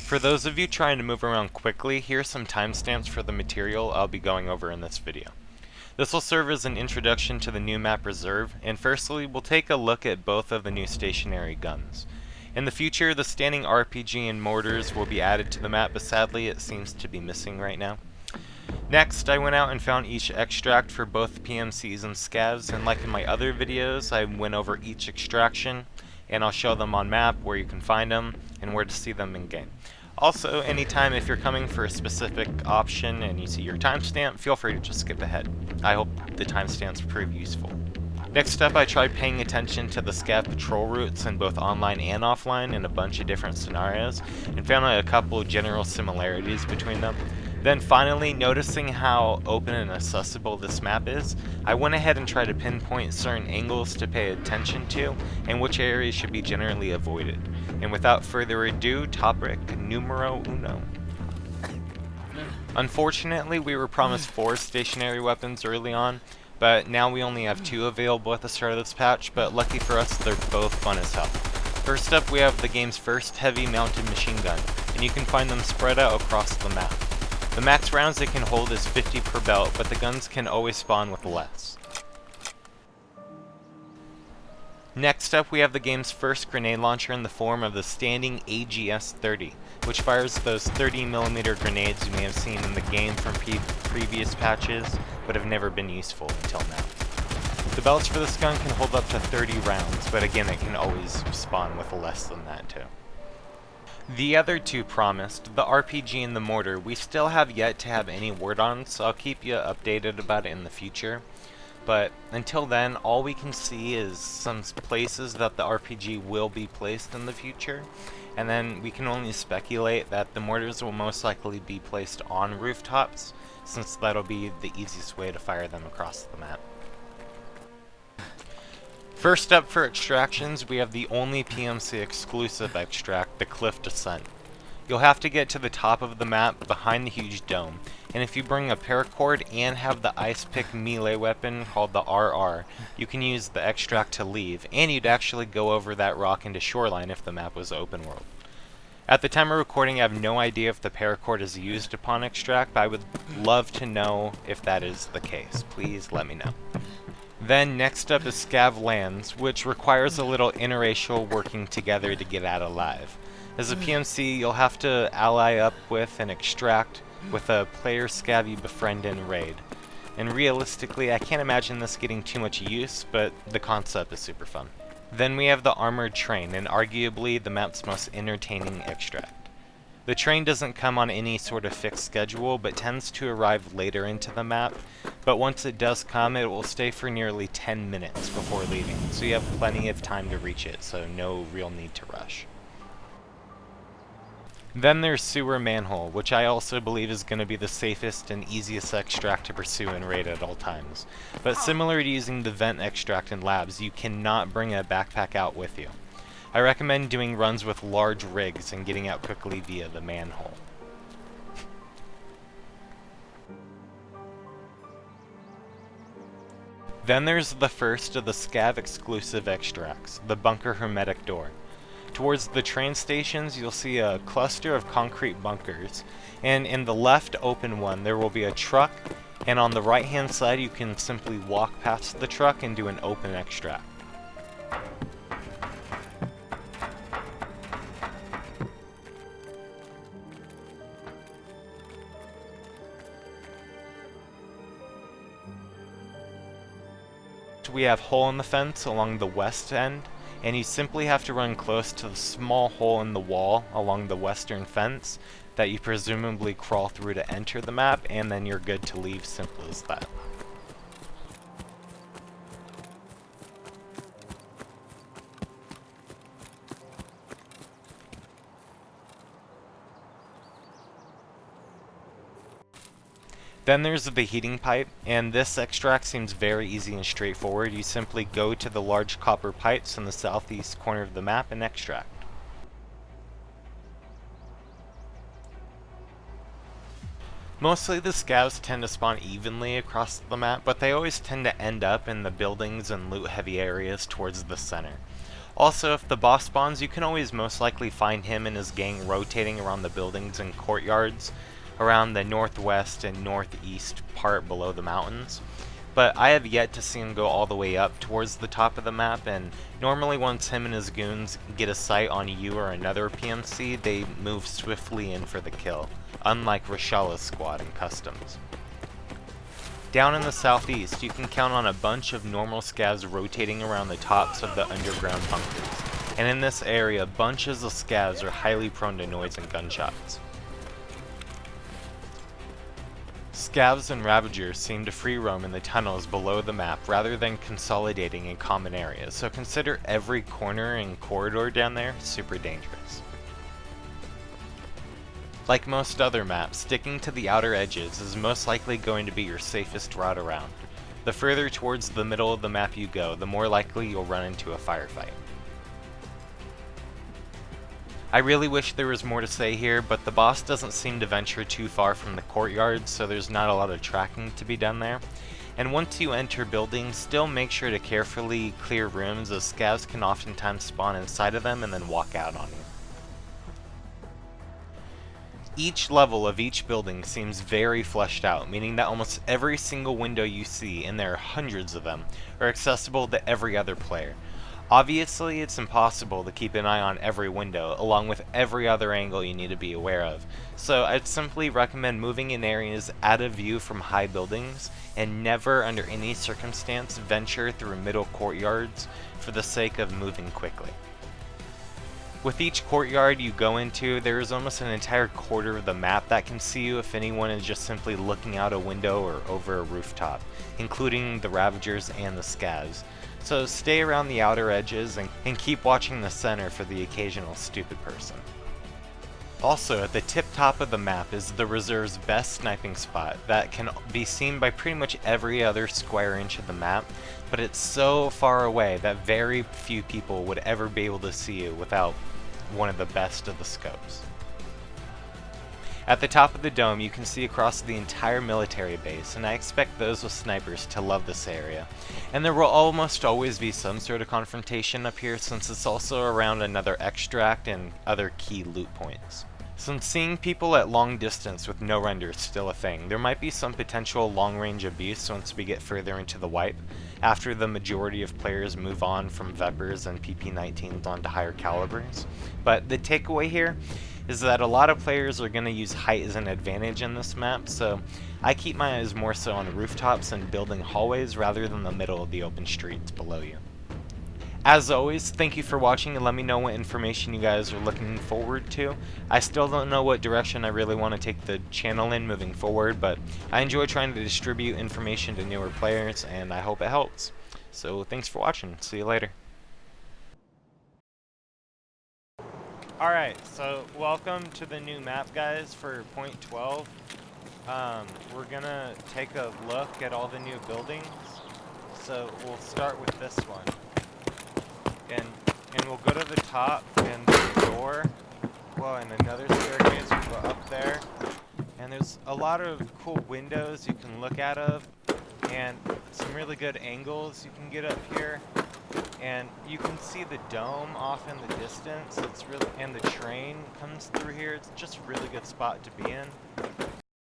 For those of you trying to move around quickly, here's some timestamps for the material I'll be going over in this video. This will serve as an introduction to the new map reserve, and firstly we'll take a look at both of the new stationary guns. In the future, the standing RPG and mortars will be added to the map, but sadly it seems to be missing right now. Next, I went out and found each extract for both PMCs and SCAVs, and like in my other videos, I went over each extraction, and I'll show them on map, where you can find them, and where to see them in game. Also, anytime if you're coming for a specific option and you see your timestamp, feel free to just skip ahead. I hope the timestamps prove useful. Next up, I tried paying attention to the SCAV patrol routes in both online and offline in a bunch of different scenarios, and found a couple of general similarities between them. Then finally, noticing how open and accessible this map is, I went ahead and tried to pinpoint certain angles to pay attention to, and which areas should be generally avoided. And without further ado, topic numero uno. Unfortunately, we were promised 4 stationary weapons early on, but now we only have 2 available at the start of this patch, but lucky for us, they're both fun as hell. First up, we have the game's first heavy mounted machine gun, and you can find them spread out across the map. The max rounds it can hold is 50 per belt, but the guns can always spawn with less. Next up, we have the game's first grenade launcher in the form of the standing AGS-30, which fires those 30mm grenades you may have seen in the game from previous patches, but have never been useful until now. The belts for this gun can hold up to 30 rounds, but again it can always spawn with less than that too. The other 2 promised, the RPG and the mortar, we still have yet to have any word on, so I'll keep you updated about it in the future. But until then, all we can see is some places that the RPG will be placed in the future, and then we can only speculate that the mortars will most likely be placed on rooftops, since that'll be the easiest way to fire them across the map. First up for extractions, we have the only PMC exclusive extract, the Cliff Descent. You'll have to get to the top of the map behind the huge dome, and if you bring a paracord and have the ice pick melee weapon called the RR, you can use the extract to leave, and you'd actually go over that rock into shoreline if the map was open world. At the time of recording, I have no idea if the paracord is used upon extract, but I would love to know if that is the case. Please let me know. Then next up is SCAV Lands, which requires a little interracial working together to get out alive. As a PMC, you'll have to ally up with and extract with a player SCAV you befriend in raid. And realistically, I can't imagine this getting too much use, but the concept is super fun. Then we have the Armored Train, and arguably the map's most entertaining extract. The train doesn't come on any sort of fixed schedule, but tends to arrive later into the map, but once it does come, it will stay for nearly 10 minutes before leaving, so you have plenty of time to reach it, so no real need to rush. Then there's Sewer Manhole, which I also believe is going to be the safest and easiest extract to pursue and raid at all times. But similar to using the vent extract in labs, you cannot bring a backpack out with you. I recommend doing runs with large rigs and getting out quickly via the manhole. Then there's the first of the SCAV exclusive extracts, the bunker Hermetic door. Towards the train stations, you'll see a cluster of concrete bunkers, and in the left open one there will be a truck, and on the right hand side you can simply walk past the truck and do an open extract. We have hole in the fence along the west end, and you simply have to run close to the small hole in the wall along the western fence that you presumably crawl through to enter the map, and then you're good to leave. Simple as that. Then there's the heating pipe, and this extract seems very easy and straightforward. You simply go to the large copper pipes in the southeast corner of the map and extract. Mostly the scavs tend to spawn evenly across the map, but they always tend to end up in the buildings and loot heavy areas towards the center. Also, if the boss spawns, you can always most likely find him and his gang rotating around the buildings and courtyards around the northwest and northeast part below the mountains. But I have yet to see him go all the way up towards the top of the map, and normally once him and his goons get a sight on you or another PMC, they move swiftly in for the kill, unlike Rashala's squad in Customs. Down in the southeast, you can count on a bunch of normal scavs rotating around the tops of the underground bunkers, and in this area, bunches of scavs are highly prone to noise and gunshots. Scavs and Ravagers seem to free roam in the tunnels below the map rather than consolidating in common areas, so consider every corner and corridor down there super dangerous. Like most other maps, sticking to the outer edges is most likely going to be your safest route around. The further towards the middle of the map you go, the more likely you'll run into a firefight. I really wish there was more to say here, but the boss doesn't seem to venture too far from the courtyard, so there's not a lot of tracking to be done there. And once you enter buildings, still make sure to carefully clear rooms, as scavs can oftentimes spawn inside of them and then walk out on you. Each level of each building seems very fleshed out, meaning that almost every single window you see, and there are hundreds of them, are accessible to every other player. Obviously, it's impossible to keep an eye on every window, along with every other angle you need to be aware of, so I'd simply recommend moving in areas out of view from high buildings, and never under any circumstance venture through middle courtyards for the sake of moving quickly. With each courtyard you go into, there is almost an entire quarter of the map that can see you if anyone is just simply looking out a window or over a rooftop, including the Ravagers and the scavs. So stay around the outer edges and keep watching the center for the occasional stupid person. Also, at the tip top of the map is the reserve's best sniping spot that can be seen by pretty much every other square inch of the map, but it's so far away that very few people would ever be able to see you without one of the best of the scopes. At the top of the dome, you can see across the entire military base, and I expect those with snipers to love this area. And there will almost always be some sort of confrontation up here, since it's also around another extract and other key loot points. Since seeing people at long distance with no render is still a thing, there might be some potential long-range abuse once we get further into the wipe, after the majority of players move on from Vepers and PP-19s onto higher calibers. But the takeaway here is that a lot of players are going to use height as an advantage in this map, so I keep my eyes more so on rooftops and building hallways rather than the middle of the open streets below you. As always, thank you for watching, and let me know what information you guys are looking forward to. I still don't know what direction I really want to take the channel in moving forward, but I enjoy trying to distribute information to newer players, and I hope it helps. So thanks for watching. See you later. Alright, so welcome to the new map, guys, for point 12. We're gonna take a look at all the new buildings. So we'll start with this one. And we'll go to the top, and there's a door, well, and another staircase will go up there. And there's a lot of cool windows you can look out of, and some really good angles you can get up here. And you can see the dome off in the distance. It's really, and the train comes through here. It's just a really good spot to be in.